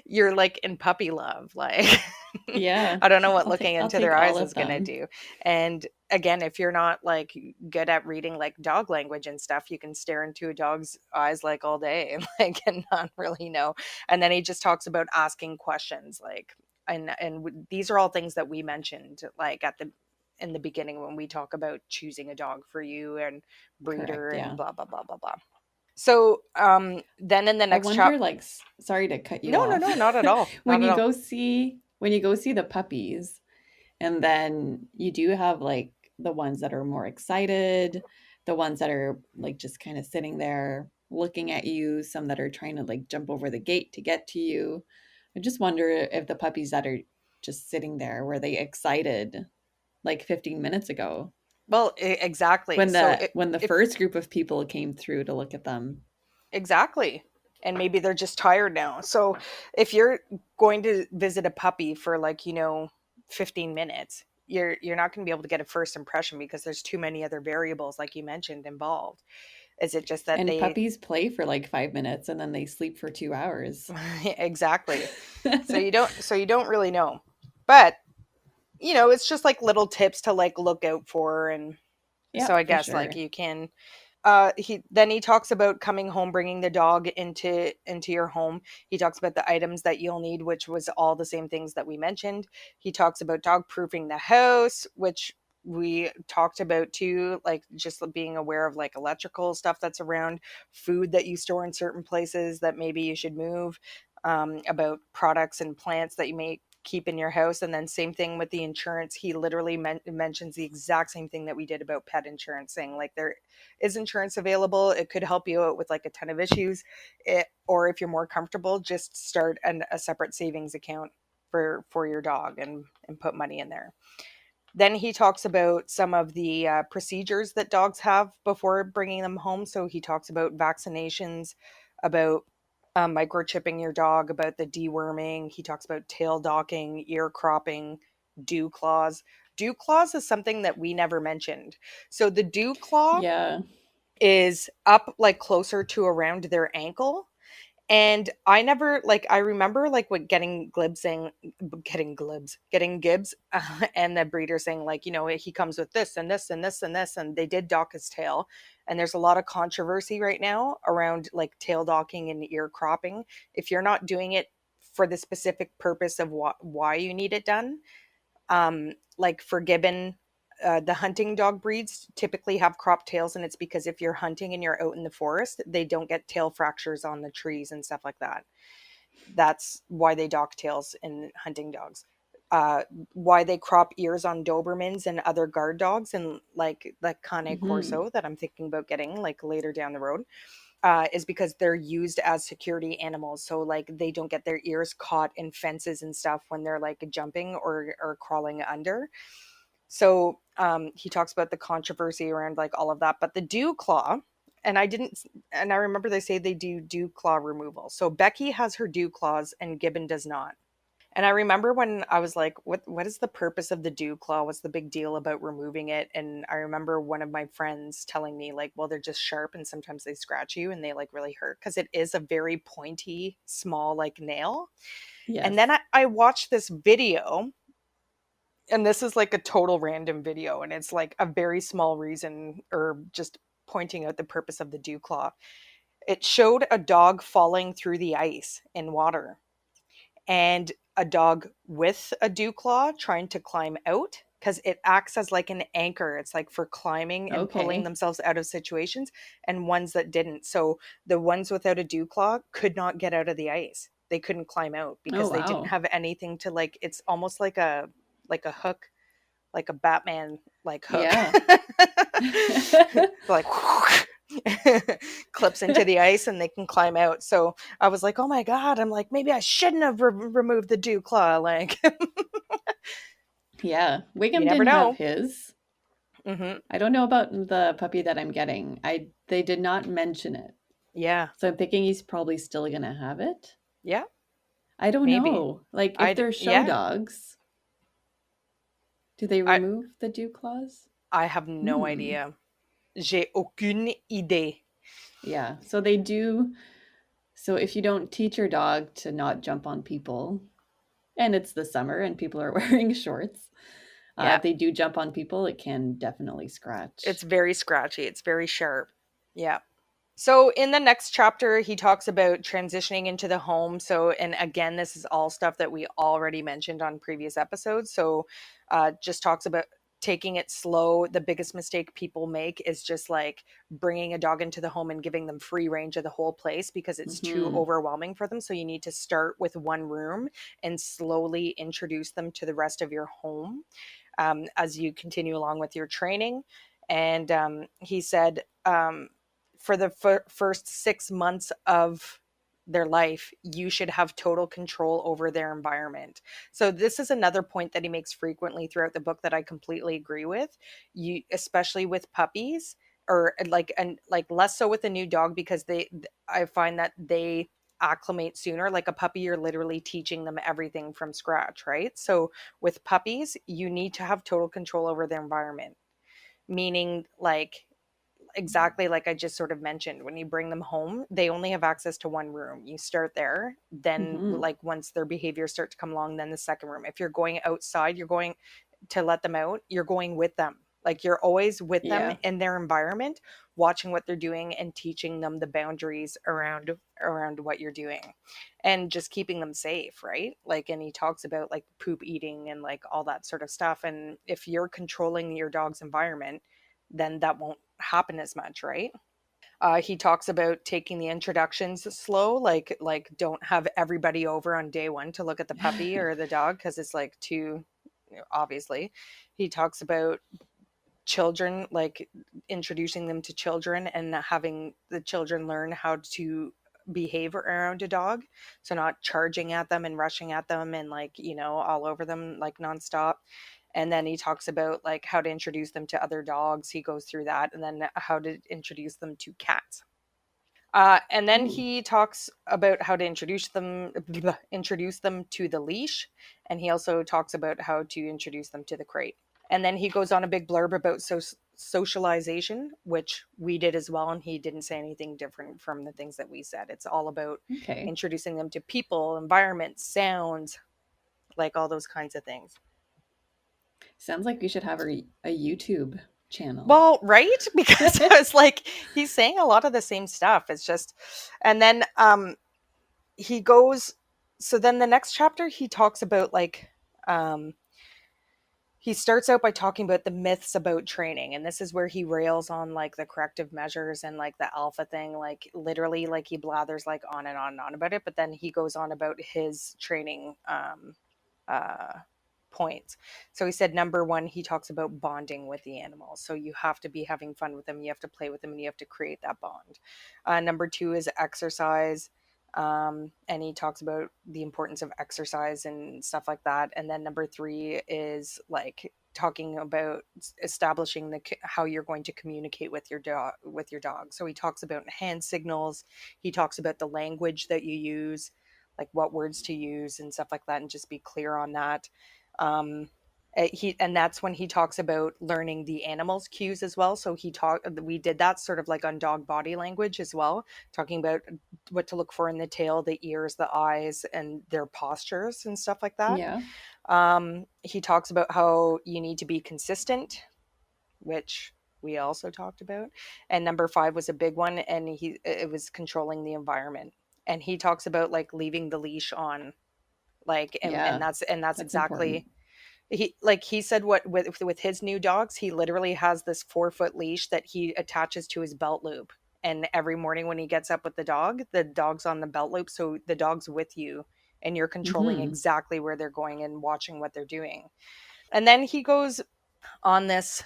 you're like in puppy love, like Yeah. I don't know what I'll take looking I'll into take their all eyes is of going to them. do. And again, if you're not like good at reading like dog language and stuff, you can stare into a dog's eyes like all day and like and not really know. And then he just talks about asking questions, like, these are all things that we mentioned like in the beginning when we talk about choosing a dog for you and breeder Correct. and Yeah. blah blah blah blah blah. So then in the I next wonder, chapter, like, sorry to cut you no, no, off. no, not at all. Not When at you all. go see when you go see the puppies, and then you do have like the ones that are more excited, the ones that are like just kind of sitting there looking at you, some that are trying to like jump over the gate to get to you. I just wonder if the puppies that are just sitting there, were they excited like 15 minutes ago Well, exactly. when So the if first group of people came through to look at them. exactly, and maybe they're just tired now. So if you're going to visit a puppy for like 15 minutes, you're not going to be able to get a first impression, because there's too many other variables, like you mentioned, involved. Is it just that And they puppies play for like 5 minutes and then they sleep for 2 hours. exactly. So you don't really know. But, it's just like little tips to like look out for. And so I Yep, for guess like sure. you can he talks about coming home, bringing the dog into your home. He talks about the items that you'll need, which was all the same things that we mentioned. He talks about dog proofing the house, which we talked about too, like just being aware of like electrical stuff that's around, food that you store in certain places that maybe you should move, about products and plants that you may keep in your house. And then same thing with the insurance. He literally mentions the exact same thing that we did about pet insurance, saying like there is insurance available. It could help you out with like a ton of issues. Or if you're more comfortable, just start a separate savings account for your dog and put money in there. Then he talks about some of the procedures that dogs have before bringing them home. So he talks about vaccinations, about microchipping your dog, about the deworming. He talks about tail docking, ear cropping, dew claws. Dew claws is something that we never mentioned. So the dew claw Yeah. is up like closer to around their ankle. And I never like I remember like what getting Gibbs, and the breeder saying like, he comes with this and this and this and this, and they did dock his tail. And there's a lot of controversy right now around like tail docking and ear cropping. If you're not doing it for the specific purpose of why you need it done, like for gibbon, the hunting dog breeds typically have cropped tails, and it's because if you're hunting and you're out in the forest, they don't get tail fractures on the trees and stuff like that. That's why they dock tails in hunting dogs. uh, why they crop ears on dobermans and other guard dogs, and like the cane Hmm. corso that I'm thinking about getting like later down the road, is because they're used as security animals. So like they don't get their ears caught in fences and stuff when they're like jumping or crawling under. So he talks about the controversy around like all of that. But the dew claw, and I didn't, and I remember they say they do dew claw removal. So Becky has her dew claws and Gibbon does not. And I remember when I was like, what is the purpose of the dew claw? What's the big deal about removing it? And I remember one of my friends telling me, like, well, they're just sharp and sometimes they scratch you and they like really hurt because it is a very pointy, small, like nail. And then Yes. I watched this video, and this is like a total random video, and it's like a very small reason or just pointing out the purpose of the dew claw. It showed a dog falling through the ice in water, and a dog with a dew claw trying to climb out because it acts as like an anchor. It's like for climbing and pulling Okay. themselves out of situations, and ones that didn't. So the ones without a dew claw could not get out of the ice. They couldn't climb out Oh, because they didn't wow. have anything to like, it's almost like a hook, like a Batman like hook. Yeah. Like clips into the ice and they can climb out. So I was like, oh my god! I'm like, maybe I shouldn't have removed the dew claw. Like, Yeah. you Wiggum never didn't have know. his. Hmm. I don't know about the puppy that I'm getting. They did not mention it. Yeah, So I'm thinking he's probably still gonna have it. yeah, I don't maybe. know. Like if they're show Yeah. dogs, do they I remove the dew claws? I have no Hmm. idea. J'ai aucune idée. Yeah. So they do. So if you don't teach your dog to not jump on people, and it's the summer and people are wearing shorts, Yeah, if they do jump on people, it can definitely it's scratch. very scratchy. It's very sharp. Yeah. So in the next chapter, he talks about transitioning into the home. So, and again, this is all stuff that we already mentioned on previous episodes. So, just talks about taking it slow. The biggest mistake people make is just like bringing a dog into the home and giving them free range of the whole place because it's too Hmm. overwhelming for them. So you need to start with one room and slowly introduce them to the rest of your home, as you continue along with your training. And he said, for the first 6 months of their life, you should have total control over their environment. So this is another point that he makes frequently throughout the book that I completely agree with. You, especially with puppies, or like, and like less so with a new dog, because I find that they acclimate sooner. Like a puppy, you're literally teaching them everything from scratch, right? So with puppies, you need to have total control over their environment, meaning like exactly like I just sort of mentioned, when you bring them home, they only have access to one room. You start there, then Mhm. like once their behaviors start to come along, then the second room. If you're going outside, you're going to let them out, you're going with them. Like you're always with them Yeah. in their environment, watching what they're doing and teaching them the boundaries around what you're doing and just keeping them safe, right? Like, and he talks about like poop eating and like all that sort of stuff. And if you're controlling your dog's environment, then that won't happen as much, right? He talks about taking the introductions slow, like don't have everybody over on day one to look at the puppy or the dog because it's like too, obviously. He talks about children, like introducing them to children and having the children learn how to behave around a dog, so not charging at them and rushing at them and like all over them like nonstop. And then he talks about like how to introduce them to other dogs. He goes through that, and then how to introduce them to cats. And then Ooh, he talks about how to introduce them to the leash, and he also talks about how to introduce them to the crate. And then he goes on a big blurb about socialization, which we did as well, and he didn't say anything different from the things that we said. It's all about okay. introducing them to people, environments, sounds, like all those kinds of things. Sounds like we should have a YouTube channel. Well, right? Because I was like, he's saying a lot of the same stuff. It's just, and then he goes, so then the next chapter he talks about like um he starts out by talking about the myths about training, and this is where he rails on like the corrective measures and like the alpha thing, like literally like he blathers like on and on and on about it, but then he goes on about his training uh points. So he said number one, he talks about bonding with the animals. So you have to be having fun with them, you have to play with them, and you have to create that bond. Number two is exercise. And he talks about the importance of exercise and stuff like that. And then number three is like talking about establishing the how you're going to communicate with your dog. So he talks about hand signals, he talks about the language that you use, like what words to use and stuff like that, and just be clear on that. um he, and that's when he talks about learning the animals cues as well. So we did that sort of like on dog body language as well, talking about what to look for in the tail, the ears, the eyes, and their postures and stuff like that. Yeah. He talks about how you need to be consistent, which we also talked about. And number five was a big one, and it was controlling the environment. And he talks about like leaving the leash on, like, and Yeah. that's That's important. exactly, he said what with his new dogs, he literally has this 4 foot leash that he attaches to his belt loop. And every morning when he gets up with the dog's on the belt loop, so the dog's with you and you're controlling Mhm. exactly where they're going and watching what they're doing. And then he goes on this,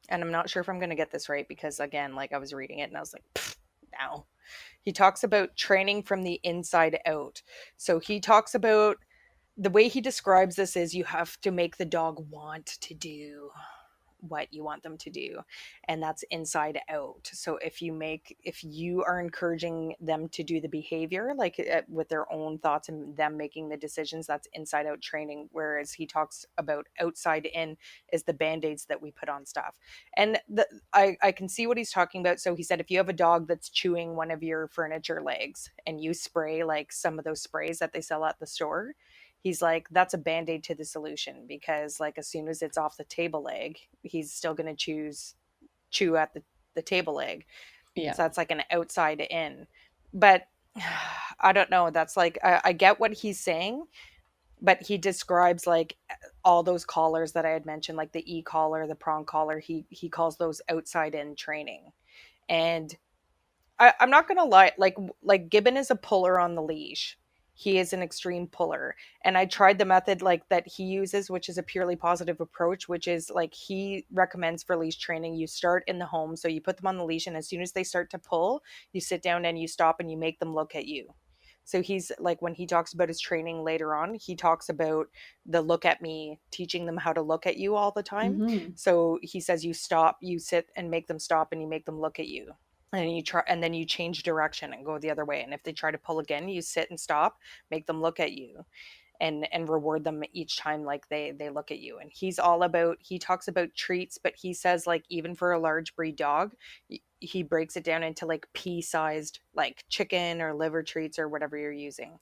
and I'm not sure if I'm going to get this right because again, like I was reading it and I was like, no. He talks about training from the inside out. So he talks about, the way he describes this is you have to make the dog want to do what you want them to do, and that's inside out. So if you are encouraging them to do the behavior like with their own thoughts and them making the decisions, that's inside out training. Whereas he talks about outside in is the band-aids that we put on stuff. And I can see what he's talking about. So he said if you have a dog that's chewing one of your furniture legs and you spray like some of those sprays that they sell at the store, he's like, that's a band-aid to the solution, because like as soon as it's off the table leg, he's still going to chew at the table leg. Yeah. So that's like an outside in. But I don't know, that's like I get what he's saying, but he describes like all those collars that I had mentioned, like the e-collar, the prong collar, he calls those outside in training. And I'm not gonna lie, like Gibbon is a puller on the leash. He is an extreme puller. And I tried the method like that he uses, which is a purely positive approach, which is like he recommends for leash training. You start in the home, so you put them on the leash, and as soon as they start to pull, you sit down and you stop and you make them look at you. So he's like, when he talks about his training later on, he talks about the look at me, teaching them how to look at you all the time. Mhm. So he says you stop, you sit and make them stop, and you make them look at you, and you try, and then you change direction and go the other way, and if they try to pull again, you sit and stop, make them look at you. and reward them each time like they look at you. And he talks about treats, but he says like even for a large breed dog, he breaks it down into like pea-sized like chicken or liver treats or whatever you're using,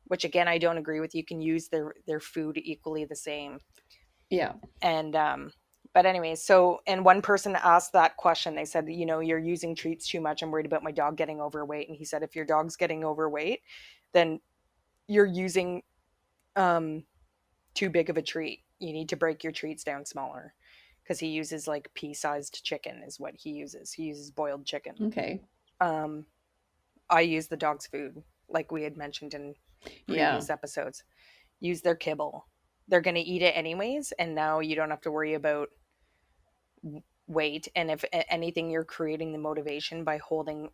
which again I don't agree with. You can use their food equally the same. Yeah. And but anyway, so and one person asked that question. They said, you know, you're using treats too much. I'm worried about my dog getting overweight. And he said, if your dog's getting overweight, then you're using um too big of a treat. You need to break your treats down smaller, because he uses like pea-sized chicken is what he uses. He uses boiled chicken. Okay. Um, I use the dog's food, like we had mentioned in Yeah. previous episodes. Use their kibble. They're going to eat it anyways, and now you don't have to worry about weight. And if anything, you're creating the motivation by holding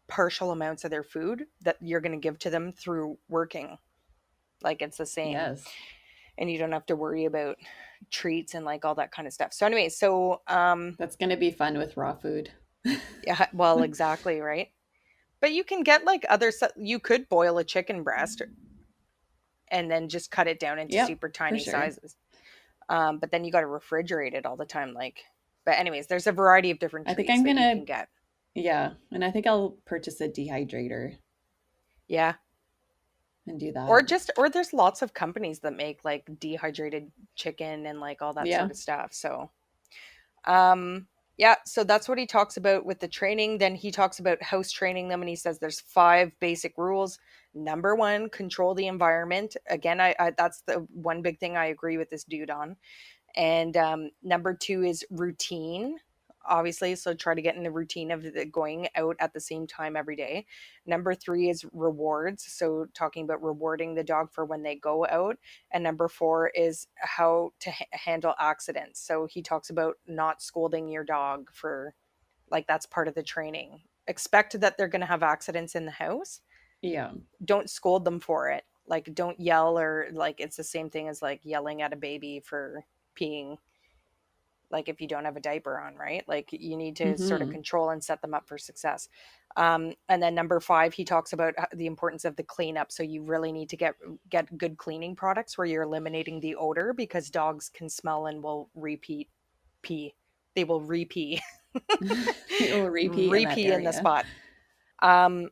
partial amounts of their food that you're going to give to them through working. Like it's the same. Yes. And you don't have to worry about treats and like all that kind of stuff. So anyway, That's going to be fun with raw food. yeah, well, exactly, right? But you can get like you could boil a chicken breast and then just cut it down into Yep, super for tiny sure. sizes. But then you got to refrigerate it all the time, like. But anyways, there's a variety of different I think treats I'm that you gonna, can get. yeah, and I think I'll purchase a dehydrator Yeah. and do Or that. just or there's lots of companies that make like dehydrated chicken and like all that Yeah. sort of stuff. So Um, yeah, so that's what he talks about with the training. Then he talks about house training them, and he says there's 5 basic rules. Number one, control the environment. Again, I that's the one big thing I agree with this dude on. And number two is routine, obviously. So try to get in the routine of going out at the same time every day. Number three is rewards. So talking about rewarding the dog for when they go out. And number four is how to handle accidents. So he talks about not scolding your dog for like that's part of the training. Expect that they're going to have accidents in the house. Yeah. Don't scold them for it. Like don't yell, or like it's the same thing as like yelling at a baby for peeing, like if you don't have a diaper on, right? Like you need to sort of Mm-hmm. control and set them up for success. And then number five, he talks about the importance of the cleanup. So you really need to get good cleaning products where you're eliminating the odor, because dogs can smell and will repeat pee. They will repee, It will repeat in that repee in the area. spot. Um,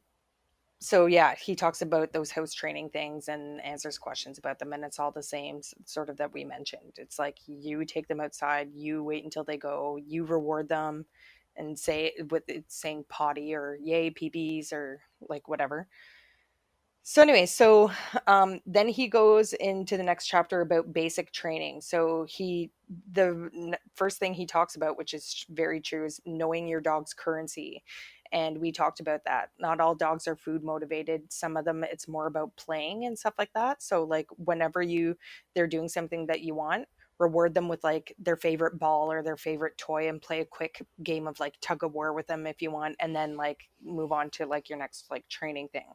so yeah, he talks about those house training things and answers questions about them, and it's all the same sort of that we mentioned. It's like you take them outside, you wait until they go, you reward them, and say with it saying potty or yay peepees or like whatever. So anyway, then he goes into the next chapter about basic training. So first thing he talks about, which is very true, is knowing your dog's currency. And we talked about that. Not all dogs are food motivated. Some of them it's more about playing and stuff like that. So like whenever they're doing something that you want, reward them with like their favorite ball or their favorite toy and play a quick game of like tug of war with them if you want, and then like move on to like your next like training thing.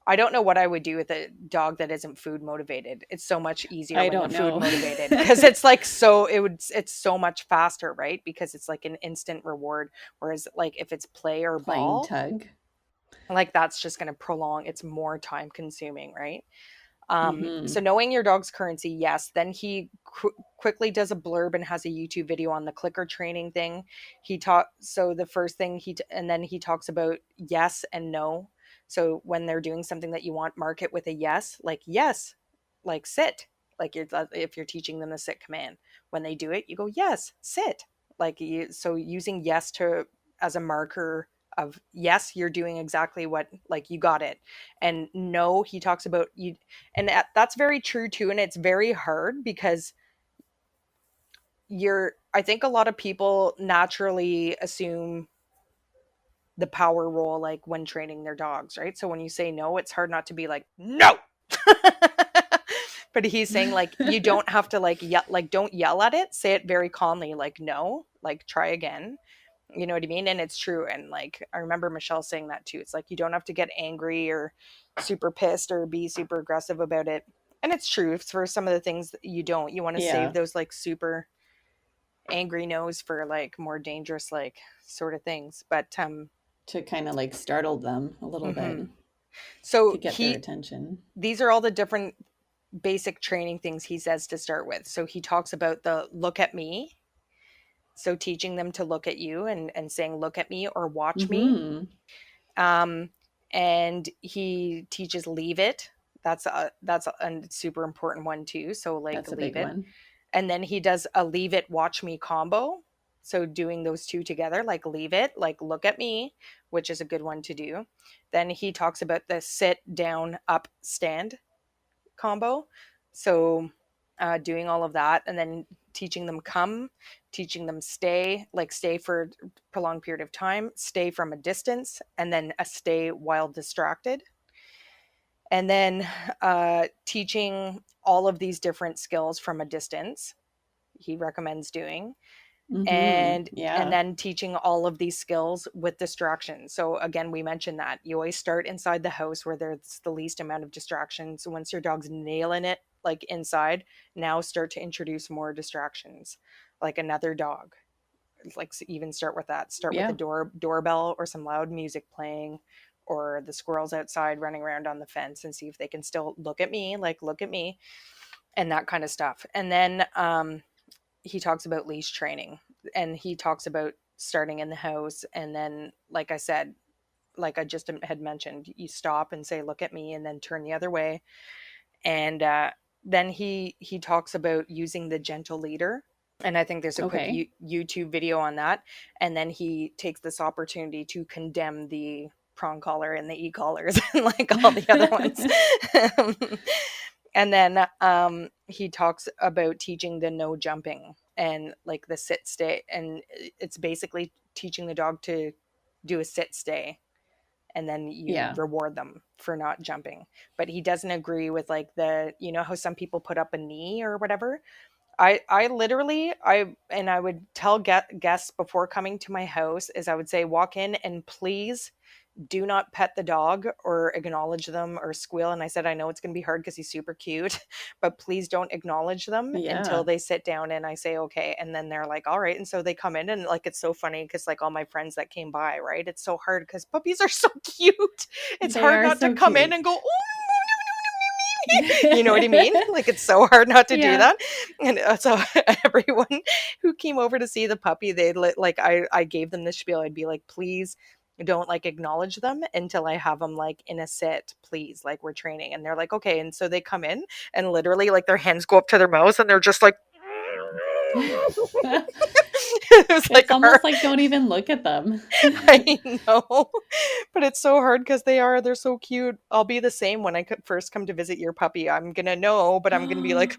I don't know what I would do with a dog that isn't food motivated. It's so much easier I when they're don't food know. motivated, because it's like it's so much faster, right? Because it's like an instant reward. Whereas like if it's play or Playing ball, tug. like that's just going to prolong. It's more time consuming, right? Mm-hmm. So knowing your dog's currency, yes. Then he quickly does a blurb and has a YouTube video on the clicker training thing. So the first thing and then he talks about yes and no. So when they're doing something that you want, mark it with a yes, like sit, like if you're teaching them the sit command. When they do it, you go yes, sit, so using yes to as a marker of yes, you're doing exactly what, like you got it. And no, he talks about you, and that's very true too. And it's very hard because I think a lot of people naturally assume the power role, like when training their dogs, right? So when you say no, it's hard not to be like no. But he's saying like you don't have to like don't yell at it, say it very calmly, like no, like try again. You know what I mean? And it's true. And like I remember Michelle saying that too. It's like you don't have to get angry or super pissed or be super aggressive about it. And it's true. It's for some of the things that you want to save Yeah. those like super angry no's for like more dangerous like sort of things. But To kind of like startle them a little bit mhm. So to get their attention. these are all the different basic training things he says to start with. So he talks about the look at me. So teaching them to look at you and saying, look at me or watch me. Mm-hmm. Um, and he teaches leave it. That's a super important one too. So like That's a leave big it. one. And then he does a leave it, watch me combo. So doing those two together, like leave it, like look at me, which is a good one to do. Then he talks about the sit down up stand combo. So doing all of that, and then teaching them come, teaching them stay, like stay for a prolonged period of time, stay from a distance, and then a stay while distracted. And then teaching all of these different skills from a distance, he recommends doing. Mm-hmm. And Yeah. then teaching all of these skills with distractions. So again, we mentioned that you always start inside the house where there's the least amount of distractions. So once your dog's nailing it like inside, now start to introduce more distractions, like another dog. Like even start with that, start with a Yeah. doorbell or some loud music playing, or the squirrels outside running around on the fence, and see if they can still look at me, like look at me, and that kind of stuff. And then he talks about leash training, and he talks about starting in the house. And then, like I said, like I just had mentioned, you stop and say, look at me, and then turn the other way. And then he talks about using the gentle leader. And I think there's a quick Okay. YouTube video on that. And then he takes this opportunity to condemn the prong collar and the e-collars and like all the other ones. And then he talks about teaching the no jumping and like the sit stay. And it's basically teaching the dog to do a sit stay, and then you Yeah. reward them for not jumping. But he doesn't agree with like the, you know how some people put up a knee or whatever. I literally I would tell guests before coming to my house is I would say, walk in and please do not pet the dog or acknowledge them or squeal. And I said, I know it's going to be hard because he's super cute, but please don't acknowledge them until Yeah. they sit down and I say, okay. And then they're like, all right. And so they come in, and like, it's so funny because like all my friends that came by, right? It's so hard because puppies are so cute. It's They hard are not to so come in cute. and go, oh, you know what I mean? Like it's so hard not to do Yeah. that. And so everyone who came over to see the puppy, like I gave them the spiel. I'd be like, please don't like acknowledge them until I have them like in a sit, please. Like we're training. And they're like, okay. And so they come in and literally like their hands go up to their mouths and they're just like it was like It's almost hard. like don't even look at them. I know, but it's so hard because they're so cute. I'll be the same when I first come to visit your puppy. I'm gonna know, but I'm gonna be like,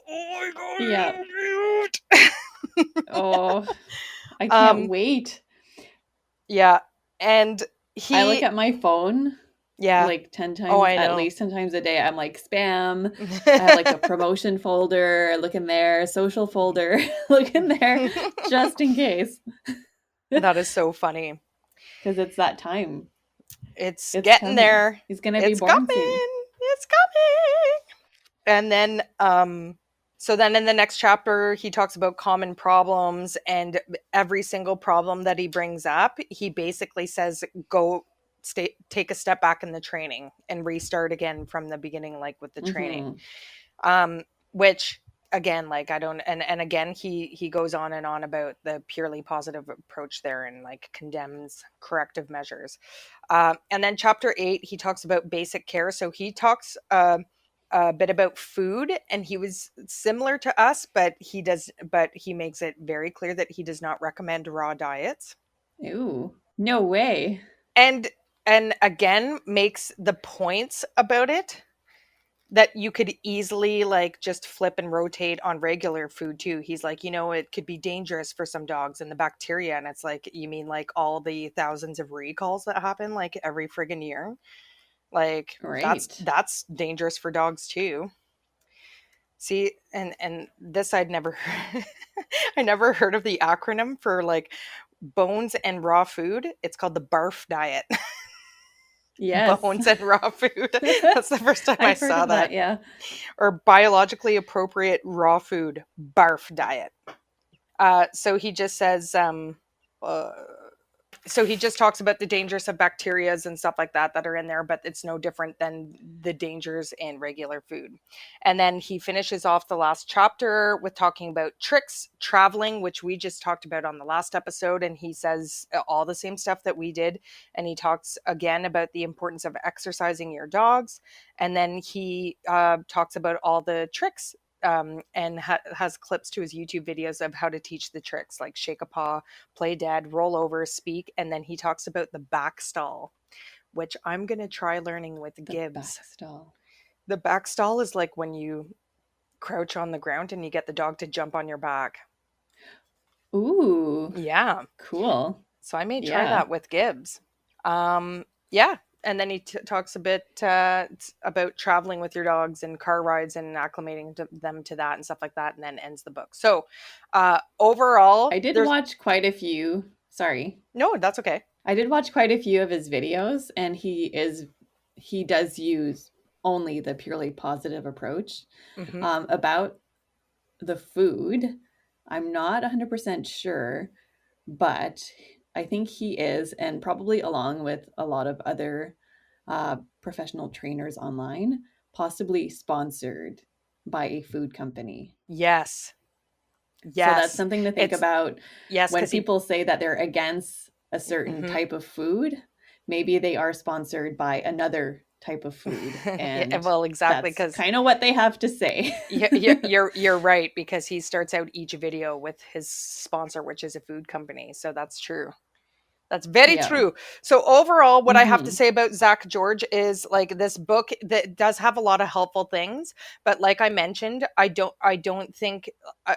oh my Yeah. god, he's cute. Oh, I can't um, wait. yeah, and I look he, at my phone yeah, like 10 oh, times, I at know. least 10 times a day. I'm like spam. I have like a promotion folder, look in there, social folder, look in there just in case. That is so funny. Because it's that time. It's It's getting coming. there. He's gonna be It's born soon. coming. It's coming. And then so then in the next chapter he talks about common problems, and every single problem that he brings up, he basically says go stay take a step back in the training and restart again from the beginning, like with the training. Mm-hmm. Which again, like I don't, and again he goes on and on about the purely positive approach there and like condemns corrective measures. And then chapter 8 he talks about basic care. So he talks a bit about food, and he was similar to us, but he makes it very clear that he does not recommend raw diets. Ooh, no way. And again makes the points about it that you could easily like just flip and rotate on regular food too. He's like, it could be dangerous for some dogs and the bacteria. And it's like, you mean like all the thousands of recalls that happen like every friggin' year? Like Right. that's dangerous for dogs too. See, and this I'd never I never heard of the acronym for like bones and raw food. It's called the BARF diet. Yes. Bones and raw food. That's the first time I I've heard saw of that, that. yeah. Or biologically appropriate raw food, BARF diet. So he just says, uh, So he just talks about the dangers of bacterias and stuff like that that are in there, but it's no different than the dangers in regular food. And then he finishes off the last chapter with talking about tricks, traveling, which we just talked about on the last episode. And he says all the same stuff that we did. And he talks again about the importance of exercising your dogs. And then he talks about all the tricks, and has clips to his YouTube videos of how to teach the tricks, like shake a paw, play dead, roll over, speak. And then he talks about the back stall, which I'm going to try learning with The Gibbs. back stall. The back stall is like when you crouch on the ground and you get the dog to jump on your back. Ooh, Yeah. cool. So I may try Yeah. that with Gibbs. Yeah. And then he talks a bit about traveling with your dogs and car rides and acclimating them to that and stuff like that, and then ends the book. So overall, I did there's watch quite a few. Sorry. no, that's okay. I did watch quite a few of his videos, and he does use only the purely positive approach. Hmm. About the food, I'm not 100% sure, but I think he is, and probably along with a lot of other professional trainers online, possibly sponsored by a food company. Yes. So that's Yes. something to think It's about yes, when because he people say that they're against a certain mhm. type of food. Maybe they are sponsored by another type of food, Yeah, and well, exactly, that's because kind of what they have to say. you're right, because he starts out each video with his sponsor, which is a food company. So that's true. That's very Yeah. true. So overall, what I have to Hmm. say about Zach George is like this book that does have a lot of helpful things, but like I mentioned, I don't think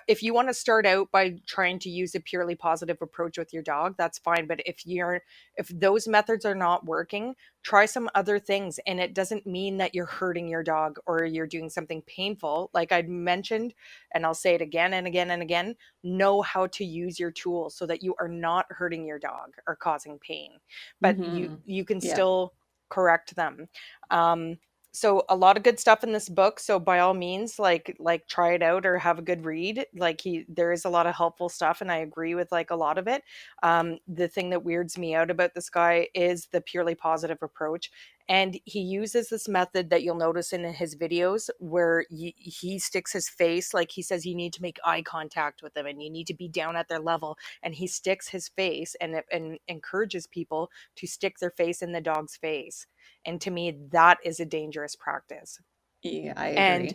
if you want to start out by trying to use a purely positive approach with your dog, that's fine. But if those methods are not working, try some other things, and it doesn't mean that you're hurting your dog or you're doing something painful. Like I mentioned, and I'll say it again and again and again, know how to use your tools so that you are not hurting your dog or causing pain, but you Hmm. you can Yeah. still correct them. um so a lot of good stuff in this book, so by all means, like try it out or have a good read. Like there is a lot of helpful stuff, and I agree with like a lot of it. The thing that weirds me out about this guy is the purely positive approach, and he uses this method that you'll notice in his videos where he sticks his face, like he says you need to make eye contact with them and you need to be down at their level, and he sticks his face and encourages people to stick their face in the dog's face. And to me, that is a dangerous practice. Yeah, I and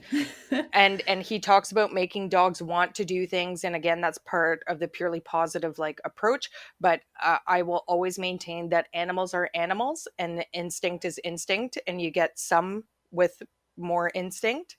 agree. and he talks about making dogs want to do things, and again, that's part of the purely positive like approach. But I will always maintain that animals are animals and instinct is instinct, and you get some with more instinct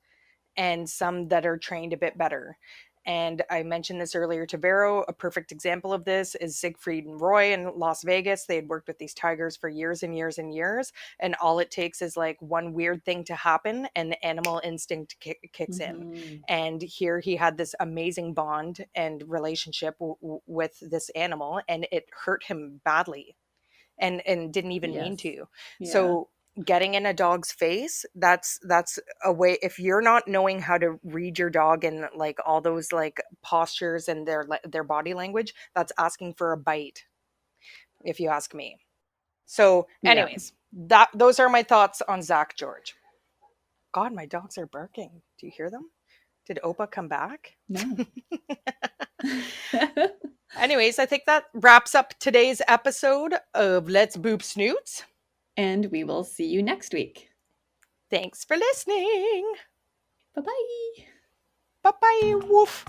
and some that are trained a bit better. And I mentioned this earlier to Vero. A perfect example of this is Siegfried and Roy in Las Vegas. They had worked with these tigers for years and years and years. And all it takes is like one weird thing to happen, and the animal instinct kicks in. Hmm. And here he had this amazing bond and relationship with this animal, and it hurt him badly, and didn't even mean Yes. to. Yeah. So getting in a dog's face, that's a way. If you're not knowing how to read your dog and like all those like postures and their body language, that's asking for a bite, if you ask me. So Yeah. anyways, those are my thoughts on Zach George. God, my dogs are barking. Do you hear them? Did Opa come back? No. Anyways, I think that wraps up today's episode of Let's Boop Snoots. And we will see you next week. Thanks for listening. Bye bye. Bye bye. Woof.